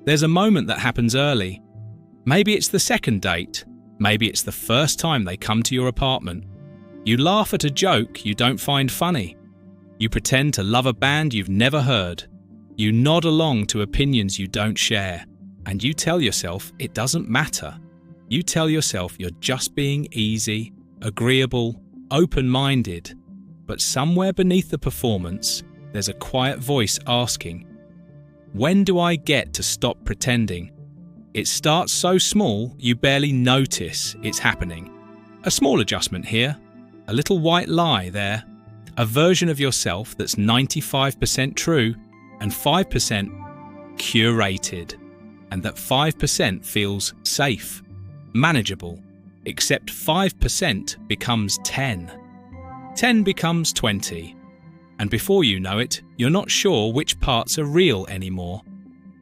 There's a moment that happens early. Maybe it's the second date. Maybe it's the first time they come to your apartment. You laugh at a joke you don't find funny. You pretend to love a band you've never heard. You nod along to opinions you don't share. And you tell yourself it doesn't matter. You tell yourself you're just being easy, agreeable, open-minded. But somewhere beneath the performance, there's a quiet voice asking, when do I get to stop pretending? It starts so small you barely notice it's happening. A small adjustment here, a little white lie there, a version of yourself that's 95% true and 5% curated, and that 5% feels safe, manageable, except 5% becomes 10. 10 becomes 20. And before you know it, you're not sure which parts are real anymore,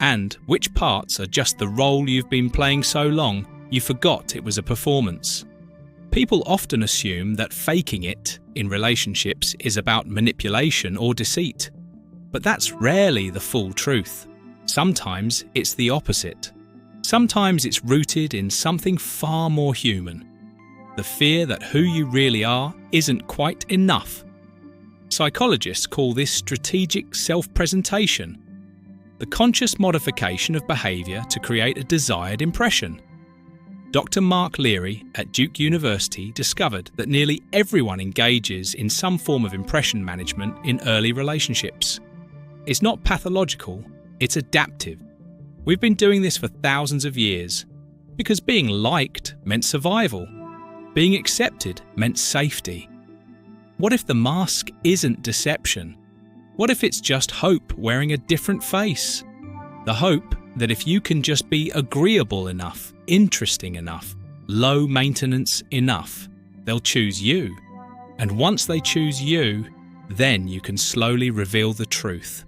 and which parts are just the role you've been playing so long you forgot it was a performance. People often assume that faking it in relationships is about manipulation or deceit, but that's rarely the full truth. Sometimes it's the opposite. Sometimes it's rooted in something far more human. The fear that who you really are isn't quite enough. Psychologists call this strategic self-presentation, the conscious modification of behaviour to create a desired impression. Dr. Mark Leary at Duke University discovered that nearly everyone engages in some form of impression management in early relationships. It's not pathological, it's adaptive. We've been doing this for thousands of years because being liked meant survival. Being accepted meant safety. What if the mask isn't deception? What if it's just hope wearing a different face? The hope that if you can just be agreeable enough, interesting enough, low maintenance enough, they'll choose you. And once they choose you, then you can slowly reveal the truth.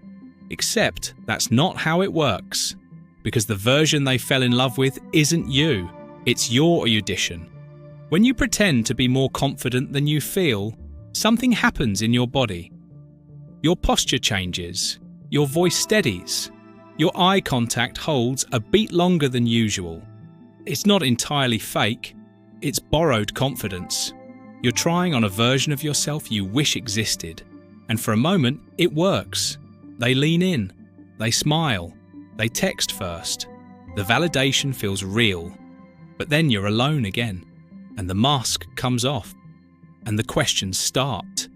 Except that's not how it works, because the version they fell in love with isn't you, it's your audition. When you pretend to be more confident than you feel, something happens in your body. Your posture changes, your voice steadies, your eye contact holds a beat longer than usual. It's not entirely fake, it's borrowed confidence. You're trying on a version of yourself you wish existed, and for a moment it works. They lean in, they smile, they text first. The validation feels real, but then you're alone again, and the mask comes off. And the questions start.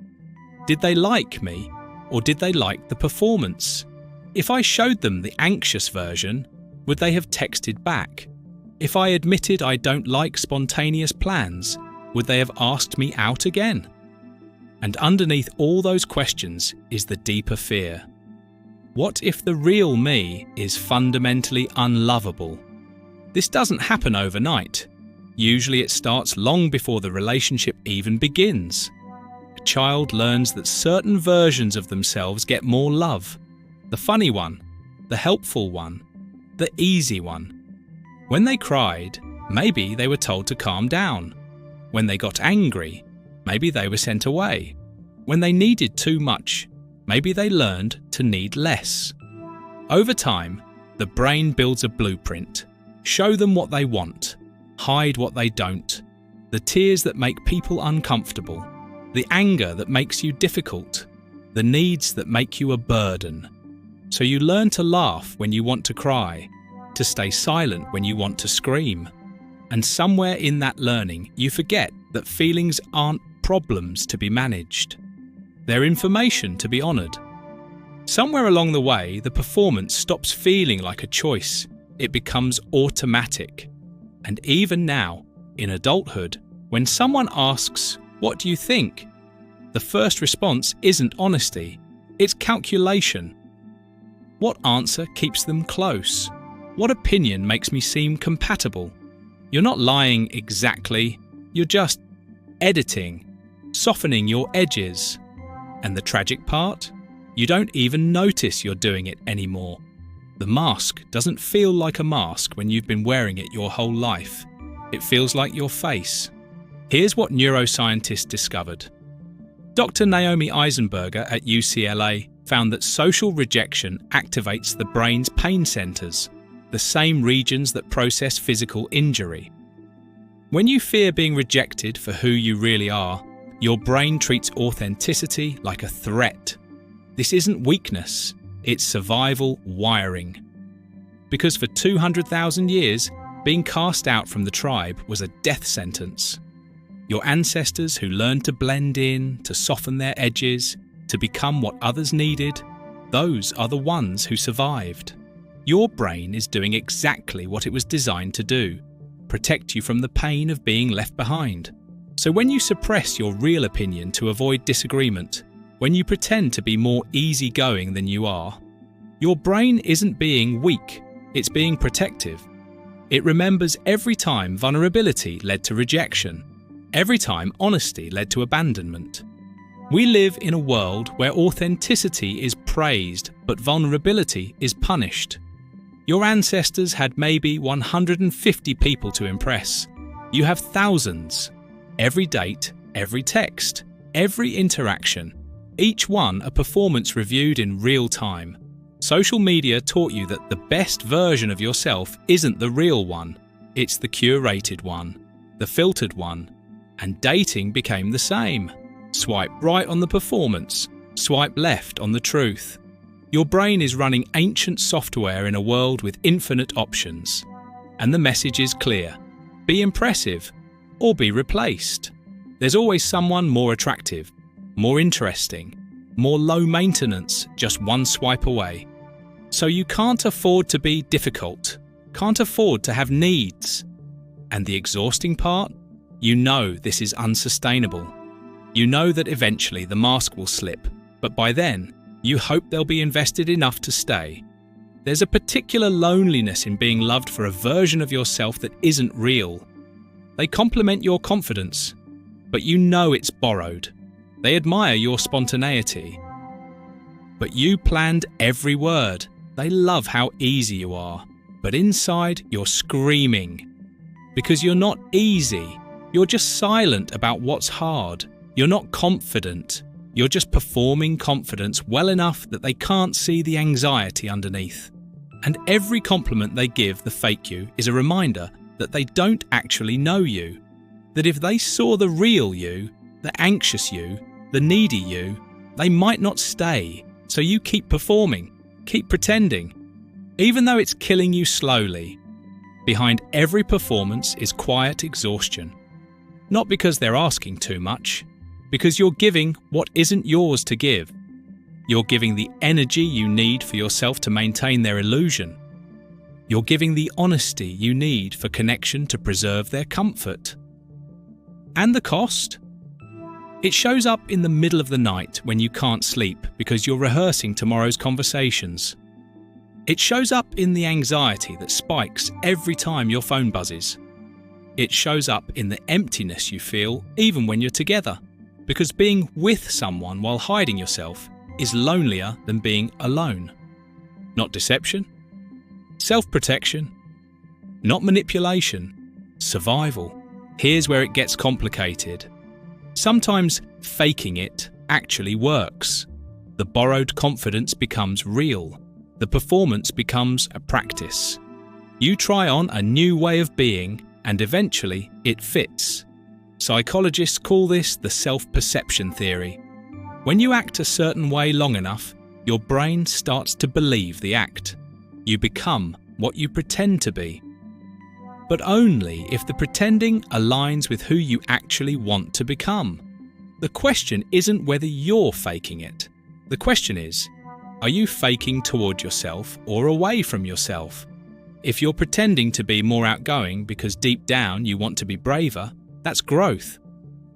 Did they like me, or did they like the performance? If I showed them the anxious version, would they have texted back? If I admitted I don't like spontaneous plans, would they have asked me out again? And underneath all those questions is the deeper fear. What if the real me is fundamentally unlovable? This doesn't happen overnight. Usually it starts long before the relationship even begins. A child learns that certain versions of themselves get more love. The funny one, the helpful one, the easy one. When they cried, maybe they were told to calm down. When they got angry, maybe they were sent away. When they needed too much, maybe they learned to need less. Over time, the brain builds a blueprint. Show them what they want. Hide what they don't. The tears that make people uncomfortable. The anger that makes you difficult. The needs that make you a burden. So you learn to laugh when you want to cry, to stay silent when you want to scream. And somewhere in that learning, you forget that feelings aren't problems to be managed. They're information to be honoured. Somewhere along the way, the performance stops feeling like a choice. It becomes automatic. And even now, in adulthood, when someone asks, "What do you think?" the first response isn't honesty, it's calculation. What answer keeps them close? What opinion makes me seem compatible? You're not lying exactly, you're just editing, softening your edges. And the tragic part? You don't even notice you're doing it anymore. The mask doesn't feel like a mask when you've been wearing it your whole life. It feels like your face. Here's what neuroscientists discovered. Dr. Naomi Eisenberger at UCLA found that social rejection activates the brain's pain centers. the same regions that process physical injury. When you fear being rejected for who you really are, your brain treats authenticity like a threat. This isn't weakness, it's survival wiring. Because for 200,000 years, being cast out from the tribe was a death sentence. Your ancestors who learned to blend in, to soften their edges, to become what others needed, those are the ones who survived. Your brain is doing exactly what it was designed to do: protect you from the pain of being left behind. So when you suppress your real opinion to avoid disagreement, when you pretend to be more easygoing than you are, your brain isn't being weak, it's being protective. It remembers every time vulnerability led to rejection, every time honesty led to abandonment. We live in a world where authenticity is praised, but vulnerability is punished. Your ancestors had maybe 150 people to impress. You have thousands. Every date, every text, every interaction, each one a performance reviewed in real time. Social media taught you that the best version of yourself isn't the real one, it's the curated one, the filtered one. And dating became the same. Swipe right on the performance, swipe left on the truth. Your brain is running ancient software in a world with infinite options. And the message is clear: be impressive or be replaced. There's always someone more attractive, more interesting, more low maintenance, just one swipe away. So you can't afford to be difficult, can't afford to have needs. And the exhausting part? You know this is unsustainable. You know that eventually the mask will slip, but by then, you hope they'll be invested enough to stay. There's a particular loneliness in being loved for a version of yourself that isn't real. They compliment your confidence, but you know it's borrowed. They admire your spontaneity. But you planned every word. They love how easy you are, but inside you're screaming. Because you're not easy. You're just silent about what's hard. You're not confident. You're just performing confidence well enough that they can't see the anxiety underneath. And every compliment they give the fake you is a reminder that they don't actually know you. That if they saw the real you, the anxious you, the needy you, they might not stay. So you keep performing, keep pretending, even though it's killing you slowly. Behind every performance is quiet exhaustion. Not because they're asking too much, because you're giving what isn't yours to give. You're giving the energy you need for yourself to maintain their illusion. You're giving the honesty you need for connection to preserve their comfort. And the cost? It shows up in the middle of the night when you can't sleep because you're rehearsing tomorrow's conversations. It shows up in the anxiety that spikes every time your phone buzzes. It shows up in the emptiness you feel even when you're together, because being with someone while hiding yourself is lonelier than being alone. Not deception, self-protection, not manipulation, survival. Here's where it gets complicated. Sometimes faking it actually works. The borrowed confidence becomes real. The performance becomes a practice. You try on a new way of being, and eventually it fits. Psychologists call this the self-perception theory. When you act a certain way long enough, your brain starts to believe the act. You become what you pretend to be. But only if the pretending aligns with who you actually want to become. The question isn't whether you're faking it. The question is, are you faking toward yourself or away from yourself? If you're pretending to be more outgoing because deep down you want to be braver, that's growth.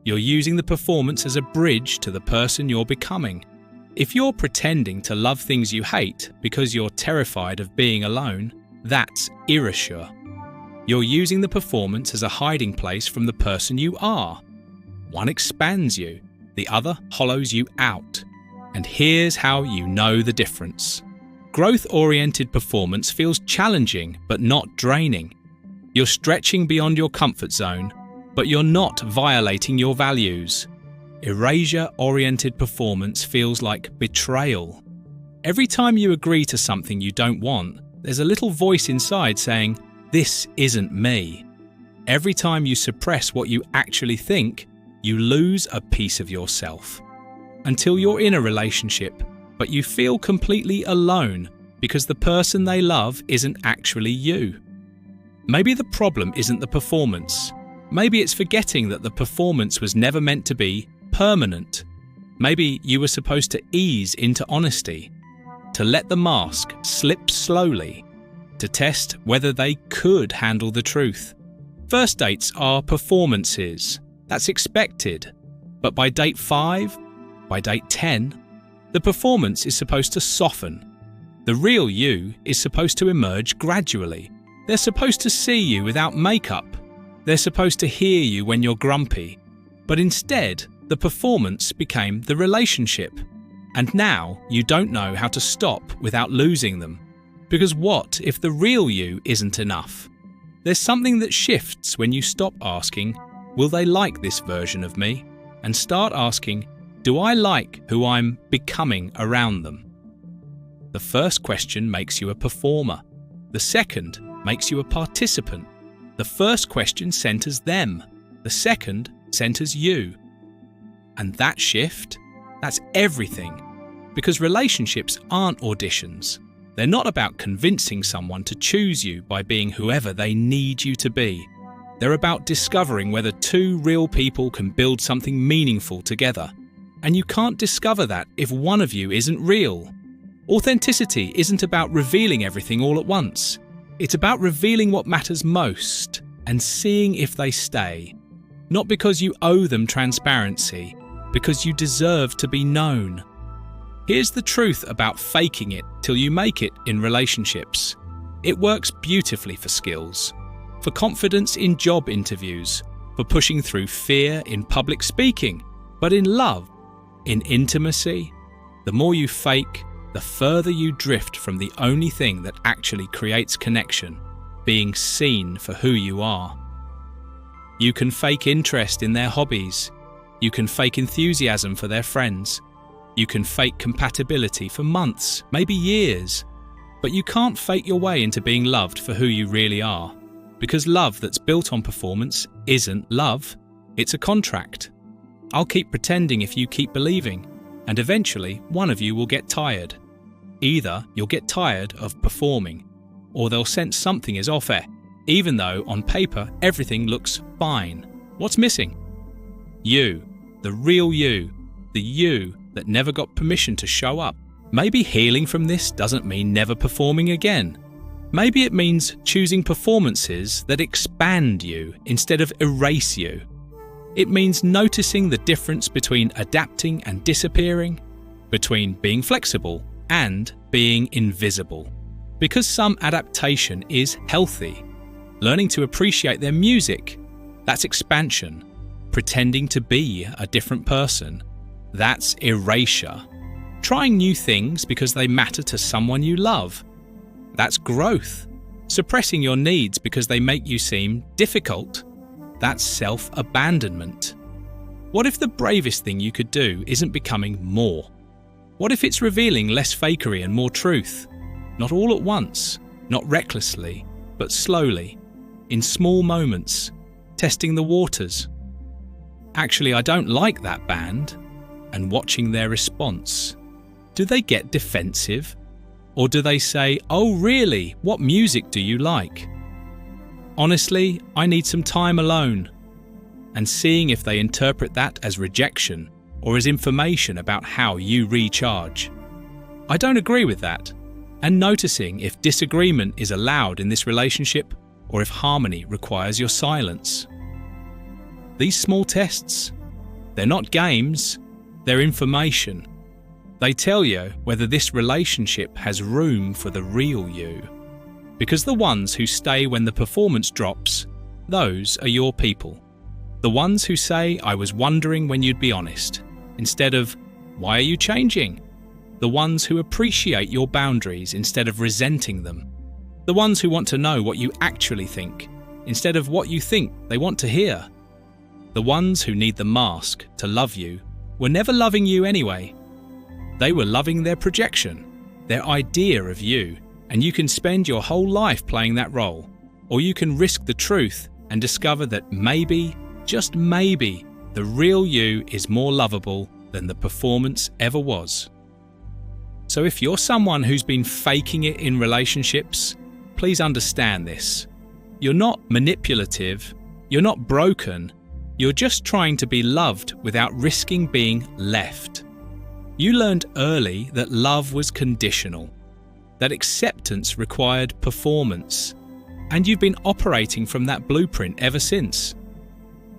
You're using the performance as a bridge to the person you're becoming. If you're pretending to love things you hate because you're terrified of being alone, that's erasure. You're using the performance as a hiding place from the person you are. One expands you, the other hollows you out. And here's how you know the difference. Growth-oriented performance feels challenging but not draining. You're stretching beyond your comfort zone, but you're not violating your values. Erasure-oriented performance feels like betrayal. Every time you agree to something you don't want, There's a little voice inside saying, "This isn't me." Every time you suppress what you actually think, you lose a piece of yourself. Until you're in a relationship, but you feel completely alone because the person they love isn't actually you. Maybe the problem isn't the performance. Maybe it's forgetting that the performance was never meant to be permanent. Maybe you were supposed to ease into honesty, to let the mask slip slowly, to test whether they could handle the truth. First dates are performances. That's expected. But by date 5, by date 10, the performance is supposed to soften. The real you is supposed to emerge gradually. They're supposed to see you without makeup. They're supposed to hear you when you're grumpy. But instead, the performance became the relationship. And now you don't know how to stop without losing them. Because what if the real you isn't enough? There's something that shifts when you stop asking, "Will they like this version of me?" and start asking, "Do I like who I'm becoming around them?" The first question makes you a performer. The second makes you a participant. The first question centers them. The second centers you. And that shift, that's everything. Because relationships aren't auditions. They're not about convincing someone to choose you by being whoever they need you to be. They're about discovering whether two real people can build something meaningful together. And you can't discover that if one of you isn't real. Authenticity isn't about revealing everything all at once. It's about revealing what matters most and seeing if they stay. Not because you owe them transparency, because you deserve to be known. Here's the truth about faking it till you make it in relationships. It works beautifully for skills, for confidence in job interviews, for pushing through fear in public speaking. But in love, in intimacy, the more you fake, the further you drift from the only thing that actually creates connection, being seen for who you are. You can fake interest in their hobbies. You can fake enthusiasm for their friends. You can fake compatibility for months, maybe years. But you can't fake your way into being loved for who you really are. Because love that's built on performance isn't love, it's a contract. I'll keep pretending if you keep believing, and eventually one of you will get tired. Either you'll get tired of performing, or they'll sense something is off air, even though on paper everything looks fine. What's missing? You, the real you, the you that never got permission to show up. Maybe healing from this doesn't mean never performing again. Maybe it means choosing performances that expand you instead of erase you. It means noticing the difference between adapting and disappearing, between being flexible and being invisible. Because some adaptation is healthy. Learning to appreciate their music, that's expansion. Pretending to be a different person, that's erasure. Trying new things because they matter to someone you love, that's growth. Suppressing your needs because they make you seem difficult, that's self-abandonment. What if the bravest thing you could do isn't becoming more? What if it's revealing less fakery and more truth? Not all at once, not recklessly, but slowly, in small moments, testing the waters. Actually, I don't like that band, and watching their response. Do they get defensive? Or do they say, "Oh really, what music do you like?" Honestly, I need some time alone. And seeing if they interpret that as rejection or as information about how you recharge. I don't agree with that. And noticing if disagreement is allowed in this relationship or if harmony requires your silence. These small tests, they're not games, they're information. They tell you whether this relationship has room for the real you. Because the ones who stay when the performance drops, those are your people. The ones who say, "I was wondering when you'd be honest," instead of, "Why are you changing?" The ones who appreciate your boundaries instead of resenting them. The ones who want to know what you actually think, instead of what you think they want to hear. The ones who need the mask to love you were never loving you anyway. They were loving their projection, their idea of you, And you can spend your whole life playing that role, or you can risk the truth and discover that maybe, just maybe, the real you is more lovable than the performance ever was. So if you're someone who's been faking it in relationships, please understand this. You're not manipulative, you're not broken, you're just trying to be loved without risking being left. You learned early that love was conditional, that acceptance required performance, and you've been operating from that blueprint ever since.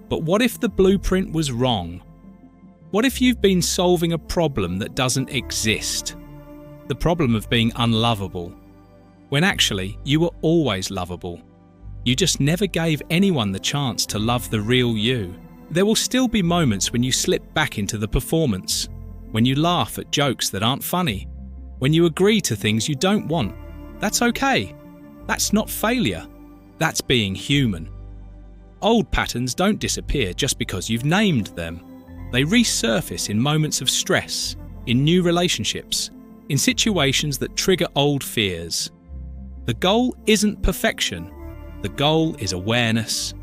But what if the blueprint was wrong? What if you've been solving a problem that doesn't exist? The problem of being unlovable, when actually you were always lovable. You just never gave anyone the chance to love the real you. There will still be moments when you slip back into the performance, when you laugh at jokes that aren't funny, when you agree to things you don't want. That's okay. That's not failure. That's being human. Old patterns don't disappear just because you've named them. They resurface in moments of stress, in new relationships, in situations that trigger old fears. The goal isn't perfection. The goal is awareness.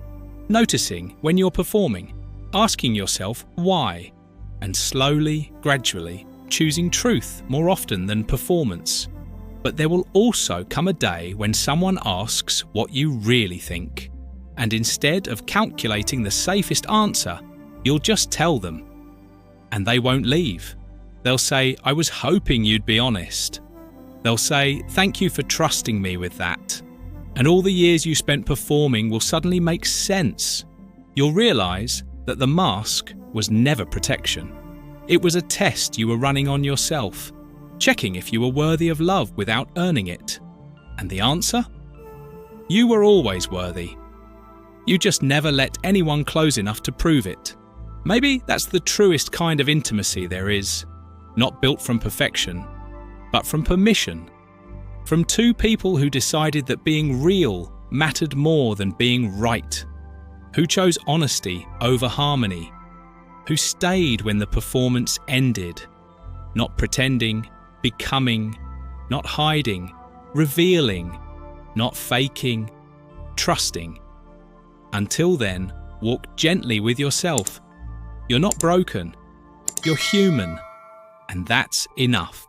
Noticing when you're performing, asking yourself why, and slowly, gradually, choosing truth more often than performance. But there will also come a day when someone asks what you really think, and instead of calculating the safest answer, you'll just tell them. And they won't leave. They'll say, "I was hoping you'd be honest." They'll say, "Thank you for trusting me with that." And all the years you spent performing will suddenly make sense. You'll realise that the mask was never protection. It was a test you were running on yourself, checking if you were worthy of love without earning it. And the answer? You were always worthy. You just never let anyone close enough to prove it. Maybe that's the truest kind of intimacy there is, not built from perfection, but from permission. From two people who decided that being real mattered more than being right, who chose honesty over harmony, who stayed when the performance ended, not pretending, becoming, not hiding, revealing, not faking, trusting. Until then, walk gently with yourself. You're not broken, you're human, and that's enough.